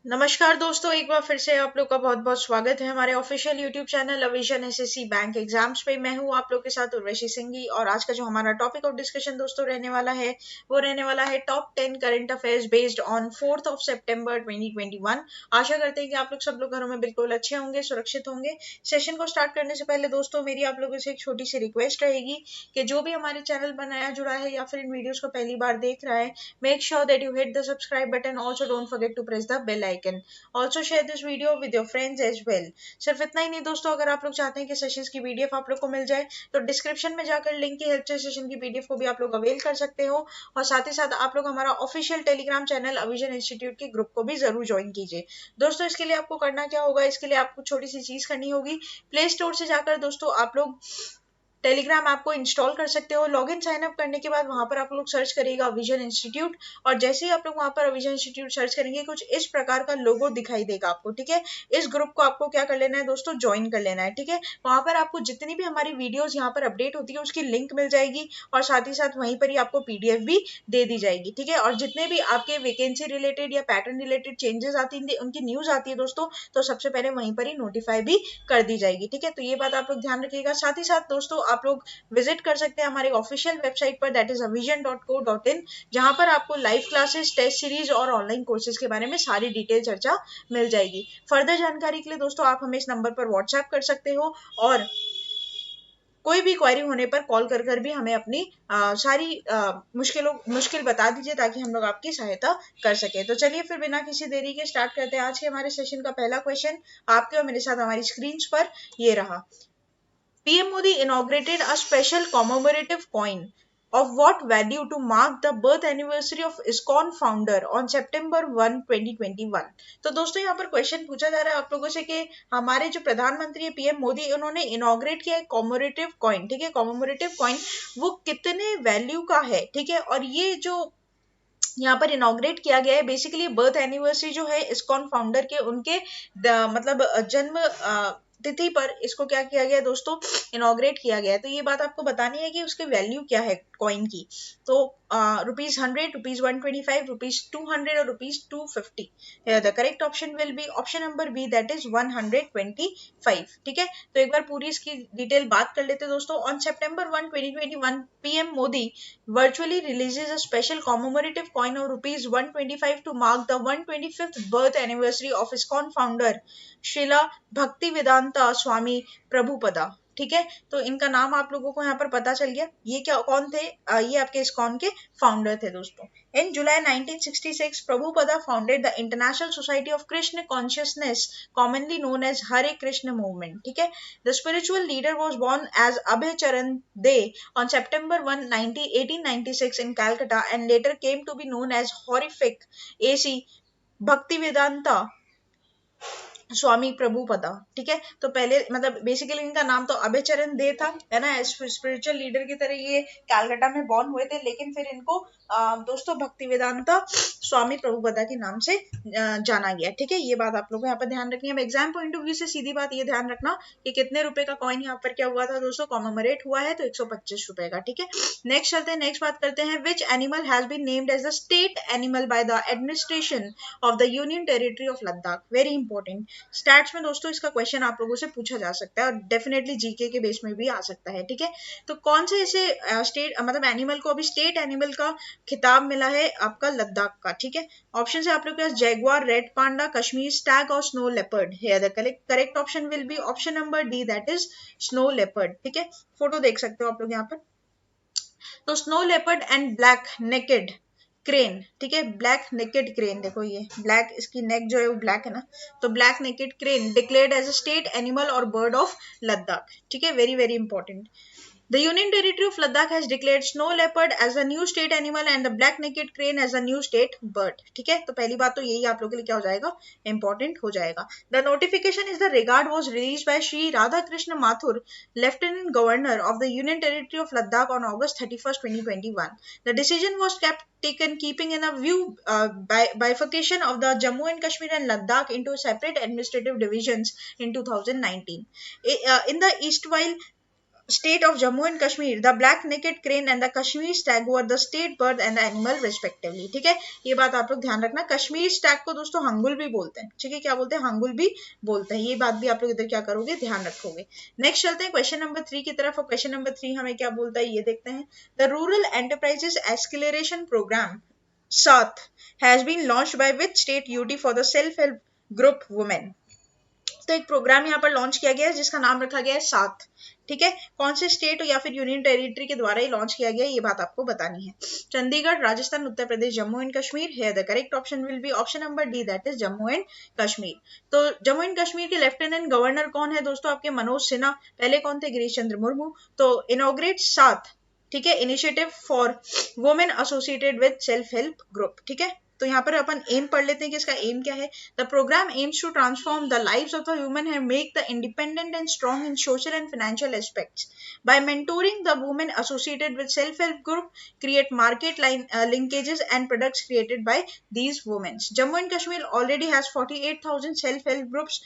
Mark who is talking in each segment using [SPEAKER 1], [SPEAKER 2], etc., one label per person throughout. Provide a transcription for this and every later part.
[SPEAKER 1] नमस्कार दोस्तों, एक बार फिर से आप लोग का बहुत बहुत स्वागत है हमारे ऑफिशियल यूट्यूब चैनल अविजन एसएससी बैंक एग्जाम्स पे। मैं हूं आप लोग के साथ उर्वशी सिंघी और आज का जो हमारा टॉपिक ऑफ डिस्कशन दोस्तों रहने वाला है वो रहने वाला है top 10 current affairs based on 4th of सितंबर 2021। आशा करते हैं कि आप लोग सब लोग घरों में बिल्कुल अच्छे होंगे, सुरक्षित होंगे। सेशन को स्टार्ट करने से पहले दोस्तों मेरी आप लोगों से एक छोटी सी रिक्वेस्ट रहेगी कि जो भी हमारे चैनल पर नया जुड़ा है या फिर इन वीडियोस को पहली बार देख रहा है, make sure that you hit the subscribe button. Also don't forget to press the bell icon. Also share this video with your friends as well. सिर्फ इतना ही नहीं दोस्तों, अगर आप लोग चाहते हैं कि सेशंस की पीडीएफ आप लोग को मिल जाए तो डिस्क्रिप्शन में जाकर लिंक की हेल्प से सेशन की पीडीएफ को भी आप लोग अवेल कर सकते हो। और साथ ही साथ आप लोग हमारा ऑफिशियल टेलीग्राम चैनल अविजन इंस्टीट्यूट के ग्रुप को भी जरूर ज्वाइन कीजिए। दोस्तों इसके लिए आपको करना क्या होगा, इसके लिए आपको छोटी सी चीज करनी होगी। प्ले स्टोर से जाकर दोस्तों आप लोग टेलीग्राम ऐप को इंस्टॉल कर सकते हो। लॉगिन साइन अप करने के बाद वहां पर आप लोग सर्च करिएगा अविजन इंस्टीट्यूट, और जैसे ही आप लोग वहां पर अविजन इंस्टीट्यूट सर्च करेंगे कुछ इस प्रकार का लोगो दिखाई देगा आपको। ठीक है, इस ग्रुप को आपको क्या कर लेना है दोस्तों, ज्वाइन कर लेना है। ठीक है, वहां पर आपको जितनी भी हमारी वीडियोस यहाँ पर अपडेट होती है उसकी लिंक मिल जाएगी और साथ ही साथ वहीं पर ही आपको पीडीएफ भी दे दी जाएगी। ठीक है, और जितने भी आपके वैकेंसी रिलेटेड या पैटर्न रिलेटेड चेंजेस आती है, उनकी न्यूज आती है दोस्तों, तो सबसे पहले वहीं पर ही नोटिफाई भी कर दी जाएगी। ठीक है, तो ये बात आप लोग ध्यान रखिएगा। साथ ही साथ दोस्तों आप लोग विजिट कर सकते हैं हमारे ऑफिशियल वेबसाइट पर, दैट इज avision.co.in, जहां पर आपको लाइव क्लासेस, टेस्ट सीरीज और ऑनलाइन कोर्सेज के बारे में सारी डिटेल चर्चा मिल जाएगी। फर्दर जानकारी के लिए दोस्तों आप हमें इस नंबर पर व्हाट्सएप कर सकते हो और कोई भी क्वेरी होने पर कॉल कर भी हमें अपनी सारी मुश्किल बता दीजिए ताकि हम लोग आपकी सहायता कर सके। तो चलिए फिर बिना किसी देरी के स्टार्ट करते हैं आज के हमारे सेशन का पहला क्वेश्चन आपके और मेरे साथ हमारी स्क्रीन पर ये रहा। PM Modi inaugurated a special commemorative coin of what value to mark the birth anniversary of ISKCON founder on September 1, 2021। तो दोस्तों यहाँ पर क्वेश्चन पूछा जा रहा है आप लोगों से कि हमारे जो प्रधानमंत्री है पीएम मोदी, उन्होंने इनॉग्रेट किया है कॉमोरेटिव कॉइन। ठीक है, कॉमोरेटिव कॉइन वो कितने वैल्यू का है। ठीक है, और ये जो यहाँ पर इनॉग्रेट किया गया है बेसिकली बर्थ एनिवर्सरी जो है इस्कॉन फाउंडर के, उनके मतलब जन्म तिथि पर इसको क्या किया गया दोस्तों, इनॉग्रेट किया गया है। तो ये बात आपको बतानी है कि उसकी वैल्यू क्या है कॉइन की। तो ₹100, ₹125, ₹200 और ₹250। The correct option will be option number B, that is 125। ठीक है, तो एक बार पूरी इसकी डिटेल बात कर लेते हैं दोस्तों। On September 1, 2021 PM Modi virtually releases a special commemorative coin of ₹125 to mark the 125th birth anniversary of ISKCON founder Srila Bhaktivedanta Swami Prabhupada. ठीक है, तो इनका नाम आप लोगों को यहाँ पर पता चल गया। ये क्या कौन थे, ये आपके इस्कॉन के फाउंडर थे दोस्तों। In July 1966 Prabhupada founded the international society of Krishna consciousness, commonly known as Hare Krishna movement. ठीक है, the spiritual leader was born as Abhay Charan De on September 1, 1896 in Calcutta and later came to be known as Horrific AC Bhaktivedanta स्वामी प्रभुपदा। ठीक है, तो पहले मतलब basically इनका नाम तो अभय चरण दे था, है ना। स्पिरिचुअल लीडर की तरह ये कैलकाटा में बॉर्न हुए थे, लेकिन फिर इनको दोस्तों भक्ति वेदांता स्वामी प्रभुपदा के नाम से जाना गया। ठीक है, ये बात आप लोगों को यहाँ पर ध्यान रखनी है। एग्जाम पॉइंट ऑफ व्यू से सीधी बात ये ध्यान रखना कि कितने रुपए का कॉइन यहाँ पर क्या हुआ था दोस्तों, कॉमेमोरेट हुआ है, तो 125 रुपए का। ठीक है, नेक्स्ट चलते हैं, नेक्स्ट बात करते हैं। Which animal has been named as the state animal by the administration of the union territory of Ladakh. Very important, stats में दोस्तों इसका क्वेश्चन आप लोगों से पूछा जा सकता है और डेफिनेटली जीके के बेस में भी आ सकता है। ठीक है, तो कौन से ऐसे स्टेट मतलब एनिमल को अभी स्टेट एनिमल का खिताब मिला है आपका लद्दाख का। ठीक है, ऑप्शन है आप लोग के पास jaguar, red panda, Kashmir stag और snow leopard. The correct option will be option number D, that is snow leopard. ठीक है, फोटो देख सकते हो आप लोग यहाँ पर। तो snow leopard and black necked crane. ठीक है, ब्लैक नेकेड क्रेन, देखो ये ब्लैक, इसकी नेक जो है वो ब्लैक है ना, तो black necked crane declared as a state animal और बर्ड ऑफ लद्दाख। ठीक है, very very important. The Union Territory of Ladakh has declared snow leopard as a new state animal and the black-necked crane as a new state bird। ठीक है, तो पहली बात तो यही आप लोगों के लिए क्या हो जाएगा, इंपॉर्टेंट हो जाएगा। The notification is the regard was released by Shri Radhakrishna Mathur, Lieutenant Governor of the Union Territory of Ladakh on August 31st, 2021। The decision was taken keeping in a view bifurcation of the Jammu and Kashmir and Ladakh into separate administrative divisions in 2019। In the east, while state of Jammu and Kashmir, the black naked crane and the Kashmir stag were the state bird and the animal respectively. ठीक है, ये बात आप लोग ध्यान रखना। Kashmir Stag को दोस्तों हंगुल भी बोलते हैं, ठीक है, क्या बोलते हैं, हंगुल भी बोलते हैं। ये बात भी आप लोग इधर क्या करोगे, ध्यान रखोगे। नेक्स्ट चलते हैं क्वेश्चन नंबर 3 की तरफ। और क्वेश्चन नंबर 3 हमें क्या बोलता है, ये देखते हैं। The rural enterprises acceleration programme SAT has been launched by which state UT for the self help group women। तो एक प्रोग्राम यहाँ पर लॉन्च किया गया है जिसका नाम रखा गया है साथ, ठीक है। कौन से स्टेट या फिर यूनियन टेरिटरी के द्वारा ये लॉन्च किया गया है, ये बात आपको बतानी है। Chandigarh, Rajasthan, Uttar Pradesh, Jammu and Kashmir. Here the correct option will be option number D, that is Jammu and Kashmir. तो जम्मू एंड कश्मीर के लेफ्टिनेंट गवर्नर कौन है दोस्तों, आपके मनोज सिन्हा। पहले कौन थे, गिरीश चंद्र मुर्मू। तो इनॉग्रेट साथ, ठीक है, initiative for women associated with self help group, ठीक है। तो यहाँ पर अपन एम पढ़ लेते हैं कि इसका एम क्या है। The programme aims to transform the lives of the human and make the independent and strong in social and financial aspects by mentoring the women associated with self help group, create market linkages and products created by these women. Jammu and Kashmir already has 48,000 self-help groups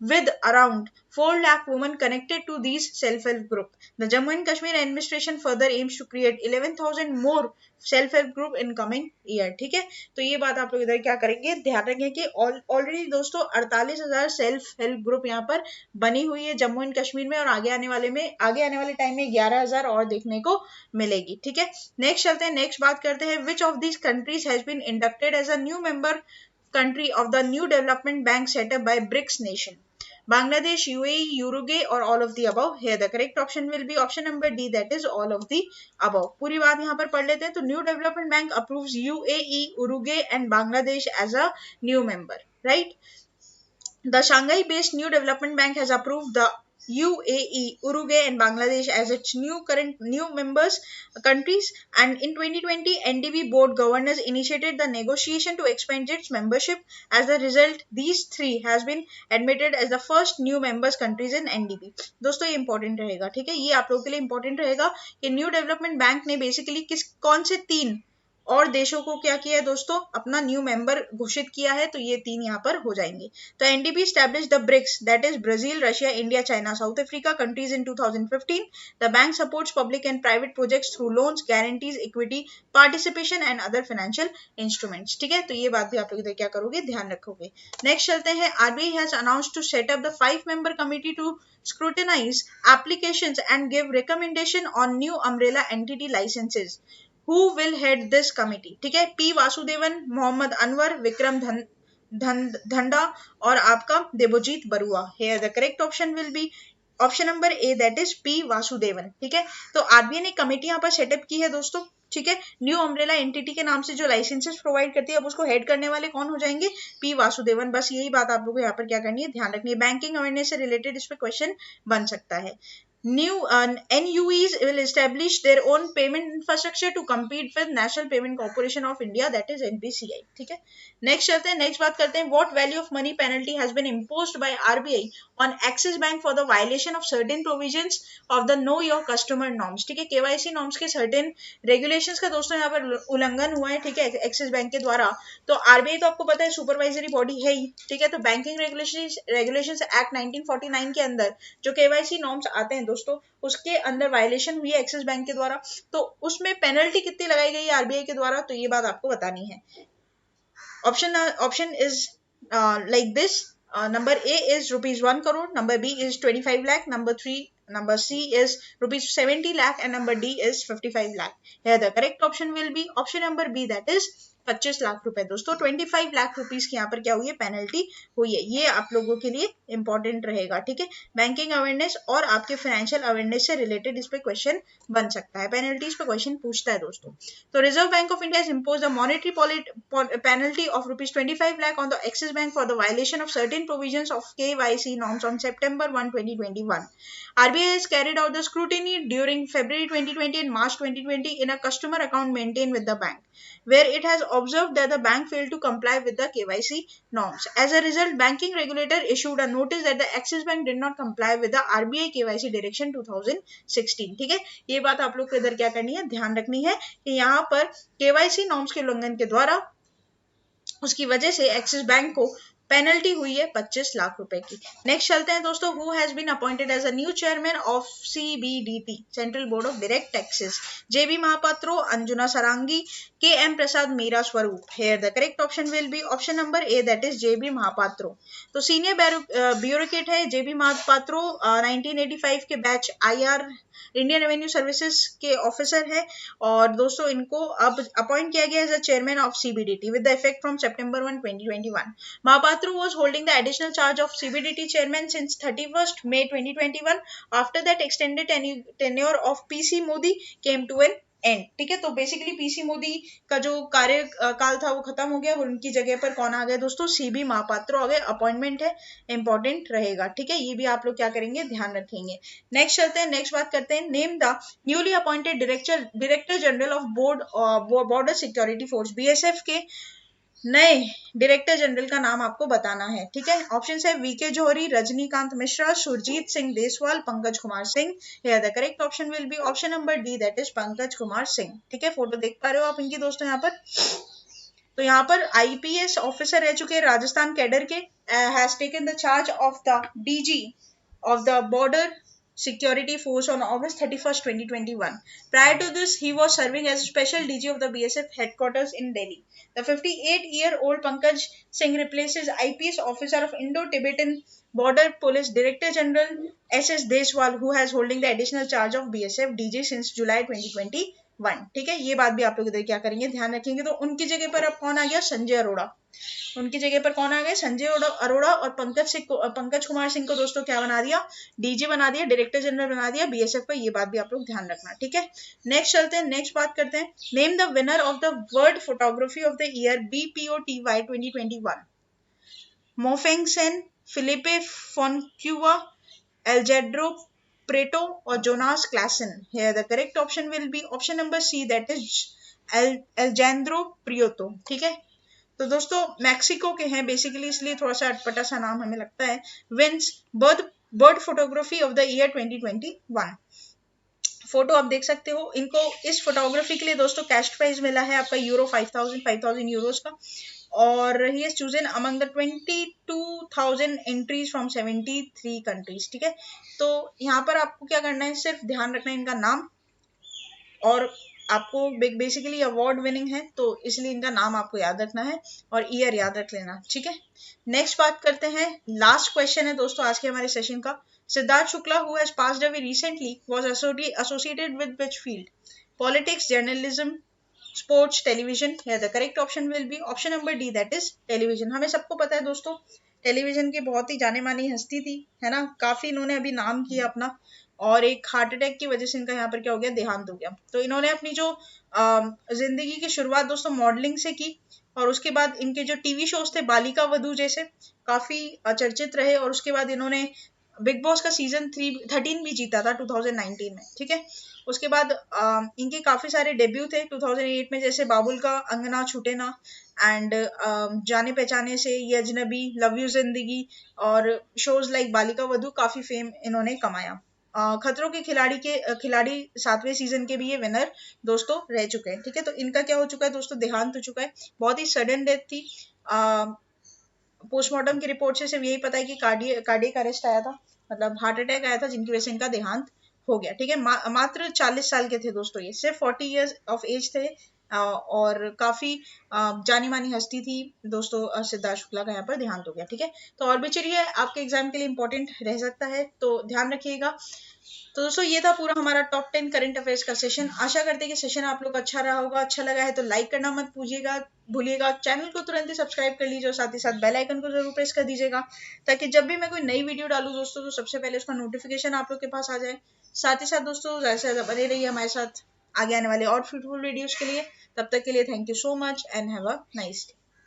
[SPEAKER 1] with around 4 lakh women connected to these self-help group. The Jammu and Kashmir administration further aims to create 11,000 more self help group in coming year, ठीक है। तो ये बात आप लोग इधर क्या करेंगे, ध्यान रखेंगे कि ऑलरेडी दोस्तों 48,000 सेल्फ हेल्प ग्रुप यहाँ पर बनी हुई है जम्मू एंड कश्मीर में, और आगे आने वाले टाइम में 11,000 और देखने को मिलेगी, ठीक है। नेक्स्ट चलते हैं, नेक्स्ट बात करते हैं। Which of this countries has been inducted as a new member country of the new development bank set up by BRICS nation? Bangladesh, UAE, Uruguay or all of the above? Here the correct option will be option number D, that is all of the above. पूरी बात यहाँ पर पढ़ लेते हैं। तो new development bank approves UAE, Uruguay and Bangladesh as a new member, right? The Shanghai based new development bank has approved the UAE, Uruguay and Bangladesh as its new members countries, and in 2020 NDB board governors initiated the negotiation to expand its membership. As a result, these three has been admitted as the first new members countries in NDB. दोस्तों ये important रहेगा, ठीक है, ये आप लोगों के लिए इंपॉर्टेंट रहेगा कि न्यू डेवलपमेंट बैंक ने बेसिकली कौन से 3 और देशों को क्या किया है दोस्तों, अपना न्यू मेंबर घोषित किया है। तो ये 3 यहाँ पर हो जाएंगे। तो NDB established the BRICS, that is Brazil, Russia, India, China, South Africa countries in 2015. The bank supports public and private projects through loans, guarantees, equity, participation and other financial instruments, ठीक है। तो ये बात भी आप लोग इधर क्या करोगे, ध्यान रखोगे। नेक्स्ट चलते हैं। RBI has announced to set up the 5-member committee to scrutinize applications and give recommendation on new umbrella entity licenses. Who will head this committee? ठीक है, पी वासुदेवन, मोहम्मद अनवर, विक्रम धंडा और आपका Devajit Baruah. Here the correct option will be option number A, that is P Vasudevan, ठीक है। तो RBI ने committee यहाँ पर सेटअप की है दोस्तों, ठीक है। न्यू अम्ब्रेला एंटिटी के नाम से जो लाइसेंसेस प्रोवाइड करती है, अब उसको हेड करने वाले कौन हो जाएंगे, पी वासुदेवन। बस यही बात आप लोगों को यहाँ पर क्या करनी है, ध्यान रखनी है। बैंकिंग अवेयरनेस से रिलेटेड इस पर क्वेश्चन बन सकता है। New NUEs will establish their own payment infrastructure to compete with National Payment Corporation of India, that is NPCI, ठीक है। नेक्स्ट चलते हैं, नेक्स्ट बात करते हैं। What value of money penalty has been imposed by RBI on Axis Bank for the violation of certain provisions of the Know Your Customer norms, ठीक है। KYC norms के certain regulations का दोस्तों यहाँ पर उल्लंघन हुआ है, ठीक है, एक्सिस बैंक के द्वारा। तो RBI तो आपको पता है सुपरवाइजरी बॉडी है ही, ठीक है। तो बैंकिंग रेगुलेशंस एक्ट 1949 के अंदर जो KYC नॉर्म्स आते हैं दोस्तों, उसके अंदर वायलेशन हुई है एक्सिस बैंक के द्वारा। तो उसमें पेनल्टी कितनी लगाई गई है आरबीआई के द्वारा, तो ये बात आपको बतानी है। Option is like this. Number A is ₹1 crore, number B is 25 lakh, number C is ₹70 lakh and number D is 55 lakh. Here the correct option will be option number B, that is 25 lakh रुपए। दोस्तों 25 lakh rupees की यहाँ पर क्या हुई है, penalty हुई है। ये आप लोगों के लिए इंपॉर्टेंट रहेगा, ठीक है। बैंकिंग अवेयरनेस और आपके फाइनेंशियल अवेयरनेस से रिलेटेड इस पे क्वेश्चन बन सकता है, पेनल्टीज पे क्वेश्चन पूछता है दोस्तों। तो reserve bank of India has imposed a monetary penalty of ₹25 lakh on the Axis Bank for the violation of certain provisions of KYC norms on September 1, 2021. RBI has carried out the scrutiny during February 2020 and March 2020 in a customer account maintained with the bank, where it has observed that the bank failed to comply with the KYC norms. As a result, banking regulator issued a notice that the Axis Bank did not comply with the RBI KYC Direction 2016, ठीक है। ये बात आप लोग को इधर क्या करनी है, ध्यान रखनी है कि यहाँ पर KYC नॉर्म्स के उल्लंघन के द्वारा उसकी वजह से एक्सिस बैंक को पेनल्टी हुई है 25 लाख रुपए की। नेक्स्ट चलते हैं दोस्तों, who has been appointed as a new chairman of CBDT central board of direct taxes? JB Mahapatro, Anjuna Sarangi, KM Prasad, Meera Swaroop. Here the correct option will be option number A, that is JB Mahapatro. तो senior bureaucrat है JB Mahapatro, 1985 के batch IR Indian revenue services के officer है और दोस्तों इनको अब appoint किया गया as a chairman of CBDT with the effect from September 1, 2021। Mahapatra was holding the additional charge of CBDT chairman since 31st May 2021. After that, extended tenure of PC Modi came to an and. ठीक है, तो basically PC Modi का जो कार्यकाल था वो खत्म हो गया, उनकी जगह पर कौन आ गया दोस्तों? CB महापात्र आ गए। अपॉइंटमेंट है, इंपॉर्टेंट रहेगा। ठीक है, ये भी आप लोग क्या करेंगे, ध्यान रखेंगे। नेक्स्ट चलते हैं, नेक्स्ट बात करते हैं, name the newly appointed director general of border security force. BSF के नए डायरेक्टर जनरल का नाम आपको बताना है। ठीक है, ऑप्शन है VK Johri, Rajnikant Mishra, Surjeet Singh Deswal, Pankaj Kumar Singh. Here the correct option will be option number D, that is Pankaj Kumar Singh. ठीक है, फोटो देख पा रहे हो आप इनकी दोस्तों यहाँ पर। तो यहाँ पर IPS ऑफिसर रह चुके राजस्थान कैडर के, has taken the charge of the DG of the border security force on August 31st, 2021. Prior to this, he was serving as special DG of the BSF headquarters in Delhi. The 58-year-old Pankaj Singh replaces IPS officer of Indo-Tibetan Border Police Director General SS Deswal, who has holding the additional charge of BSF DG since July 2021. ठीक है, ये बात भी आप लोग इधर क्या करेंगे, ध्यान रखेंगे। तो उनकी जगह पर अब कौन आ गया? संजय अरोड़ा। उनकी जगह पर कौन आ गए? संजय अरोड़ा। और पंकज कुमार सिंह को दोस्तों क्या बना दिया? DG बना दिया, डायरेक्टर जनरल बना दिया BSF का। ये बात भी आप लोग ध्यान रखना। ठीक है, नेक्स्ट चलते हैं, नेक्स्ट बात करते हैं, name the winner of the world photography of the year BPOTY 2021। Mofeng Chen, Filipe फोनक्यूआ, एल्जेड्रो प्रेटो और Jonas Classon. Here the correct option will be option number C, that is Alejandro Prieto. ठीक है, तो दोस्तों Mexico के हैं basically, इसलिए थोड़ा सा अटपटा सा नाम हमें लगता है। Wins bird photography of the year 2021। Photo आप देख सकते हो। इनको इस फोटोग्राफी के लिए दोस्तों कैश प्राइज मिला है आपका यूरो 5,000 यूरोस का, और he is chosen among the 22,000 entries from 73 countries. ठीक है, तो यहाँ पर आपको क्या करना है, सिर्फ ध्यान रखना है इनका नाम, और आपको बेसिकली अवार्ड विनिंग है तो इसलिए इनका नाम आपको याद रखना है और ईयर याद रख लेना। ठीक है, नेक्स्ट बात करते हैं, लास्ट क्वेश्चन है दोस्तों आज के हमारे सेशन का। Siddharth Shukla who has passed away recently was associated with which field? Politics, journalism, sports, television. Here the correct option will be option number D, that is television. हमें सबको पता है दोस्तों टेलीविजन की बहुत ही जाने मानी हस्ती थी, है ना, काफी इन्होंने अभी नाम किया अपना, और एक हार्ट अटैक की वजह से इनका यहाँ पर क्या हो गया, देहांत हो गया। तो इन्होंने अपनी जो जिंदगी की शुरुआत दोस्तों मॉडलिंग से की, और उसके बाद इनके जो टीवी शोज थे बालिका वधू जैसे काफी चर्चित रहे, और उसके बाद इन्होंने बिग बॉस का सीजन 13 भी जीता था 2019 में। ठीक है, उसके बाद इनके काफी सारे डेब्यू थे 2008 में, जैसे बाबुल का अंगना छूटे ना, एंड जाने पहचाने से, ये अजनबी, लव यू जिंदगी, और शोज लाइक बालिका वधू काफी फेम इन्होंने कमाया। खतरों के खिलाड़ी 7वें सीजन के भी ये विनर दोस्तों रह चुके हैं। ठीक है, तो इनका क्या हो चुका है दोस्तों, देहांत हो चुका है। बहुत ही सडन डेथ थी। पोस्टमार्टम की रिपोर्ट से सिर्फ यही पता है कि कार्डियक अरेस्ट आया था, मतलब हार्ट अटैक आया था, जिनकी वजह से इनका देहांत हो गया। ठीक है, मात्र 40 साल के थे दोस्तों, ये सिर्फ 40 ईयर्स ऑफ एज थे, और काफी जानी मानी हस्ती थी दोस्तों। सिद्धार्थ शुक्ला का यहाँ पर देहांत हो गया। ठीक है, तो और भी चलिए आपके एग्जाम के लिए इंपॉर्टेंट रह सकता है, तो ध्यान रखिएगा। तो दोस्तों ये था पूरा हमारा टॉप 10 करंट अफेयर्स का सेशन। आशा करते हैं कि सेशन आप लोग अच्छा रहा होगा। अच्छा लगा है तो लाइक करना मत भूलिएगा। चैनल को तुरंत ही सब्सक्राइब कर लीजिए, और साथ ही साथ बेल आइकन को जरूर प्रेस कर दीजिएगा, ताकि जब भी मैं कोई नई वीडियो डालूं दोस्तों तो सबसे पहले उसका नोटिफिकेशन आप लोग के पास आ जाए। साथ ही साथ दोस्तों ज्यादा से ज्यादा बने रहिए हमारे साथ आगे आने वाले और फ्रूटफुल वीडियोस के लिए। तब तक के लिए thank you so much and have a nice day.